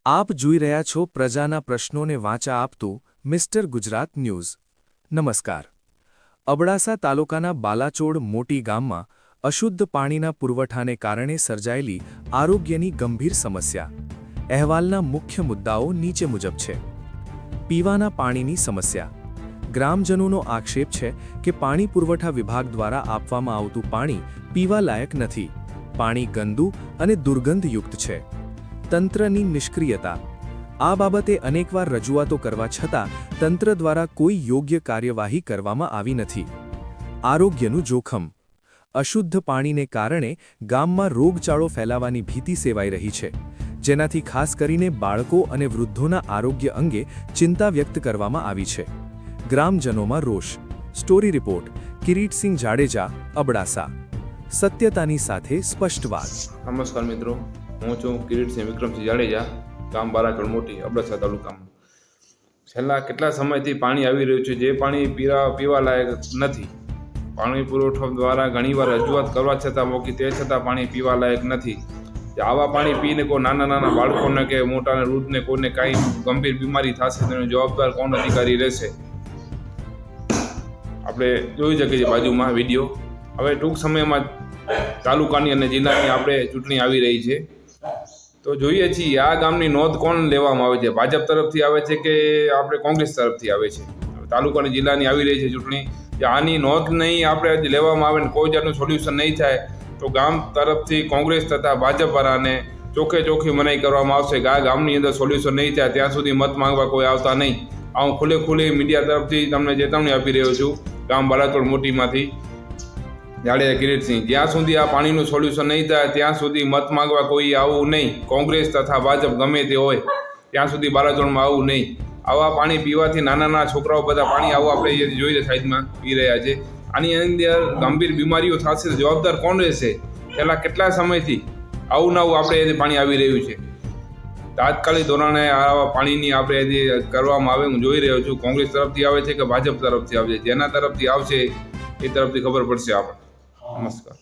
આપ જોઈ રહ્યા છો પ્રજાના પ્રશ્નોને વાચા આપતું મિસ્ટર ગુજરાત ન્યૂઝ। નમસ્કાર। અબડાસા તાલુકાના બાલાચોડ મોટી ગામમાં અશુદ્ધ પાણીના પુરવઠાને કારણે સર્જાયેલી આરોગ્યની ગંભીર સમસ્યા। અહેવાલના મુખ્ય મુદ્દાઓ નીચે મુજબ છે। પીવાના પાણીની સમસ્યા। ગ્રામજનોનો આક્ષેપ છે કે પાણી પુરવઠા વિભાગ દ્વારા આપવામાં આવતું પાણી પીવા લાયક નથી। પાણી ગંદુ અને દુર્ગંધયુક્ત છે। તંત્રની નિષ્ક્રિયતા। આ બાબતે અનેકવાર રજૂઆતો કરવા છતાં તંત્ર દ્વારા કોઈ યોગ્ય કાર્યવાહી કરવામાં આવી નથી। આરોગ્યનું જોખમ। અશુદ્ધ પાણીને કારણે ગામમાં રોગચાળો ફેલાવાની ભીતિ સેવાઈ રહી છે, જેનાથી ખાસ કરીને બાળકો અને વૃદ્ધોના આરોગ્ય અંગે ચિંતા વ્યક્ત કરવામાં આવી છે। ગ્રામજનોમાં રોષ। Story report Kiritsinh Jadeja, Abdasa. સત્યતાની સાથે સ્પષ્ટ વાત। નમસ્કાર મિત્રો, હું છું કિરીટસિંહ વિક્રમસિંહ જાડેજા, ગામ બાલાચોડ મોટી, અબડાસા તાલુકામાં। છેલ્લા કેટલા સમયથી પાણી આવી રહ્યું છે જે પાણી પીવા લાયક નથી। પાણી પુરવઠા દ્વારા ઘણીવાર રજૂઆત કરવા છતાં મોકી તે છતાં પાણી પીવા લાયક નથી। આવા પાણી પીને કોઈ નાના બાળકોને કે મોટા વૃદ્ધને કોઈને કાંઈ ગંભીર બીમારી થશે તેનો જવાબદાર કોણ અધિકારી રહેશે? આપણે જોઈ શકીએ છીએ બાજુમાં વિડીયો। હવે ટૂંક સમયમાં તાલુકાની અને જિલ્લાની આપણે ચૂંટણી આવી રહી છે, તો જોઈએ છીએ આ ગામની નોંધ કોણ લેવામાં આવે છે? ભાજપ તરફથી આવે છે કે આપણે કોંગ્રેસ તરફથી આવે છે? તાલુકા અને જિલ્લાની આવી રહી છે ચૂંટણી, આની નોંધ નહીં આપણે લેવામાં આવે ને કોઈ જાતનું સોલ્યુશન નહીં થાય તો ગામ તરફથી કોંગ્રેસ તથા ભાજપવાળાને ચોખ્ખી મનાઈ કરવામાં આવશે કે આ ગામની અંદર સોલ્યુશન નહીં થાય ત્યાં સુધી મત માંગવા કોઈ આવતા નહીં। આ હું ખુલ્લી મીડિયા તરફથી તમને ચેતવણી આપી રહ્યો છું, ગામ બાલાચોડ મોટીમાંથી જાડેજા કિરીટસિંહ। જ્યાં સુધી આ પાણીનું સોલ્યુશન નહીં થાય ત્યાં સુધી મત માંગવા કોઈ આવવું નહીં। કોંગ્રેસ તથા ભાજપ ગમે તે હોય ત્યાં સુધી બાલાચોડમાં આવવું નહીં। આવા પાણી પીવાથી નાના છોકરાઓ બધા પાણી આવું આપણે જોઈ સાઈડમાં પી રહ્યા છે। આની અંદર ગંભીર બીમારીઓ થશે, જવાબદાર કોણ રહેશે? છેલ્લા કેટલા સમયથી આવું આપણે પાણી આવી રહ્યું છે। તાત્કાલિક ધોરણે આવા પાણીની આપણે જે કરવામાં આવે, હું જોઈ રહ્યો છું કોંગ્રેસ તરફથી આવે છે કે ભાજપ તરફથી આવે છે। જેના તરફથી આવશે એ તરફથી ખબર પડશે આપણે। નમસ્કાર।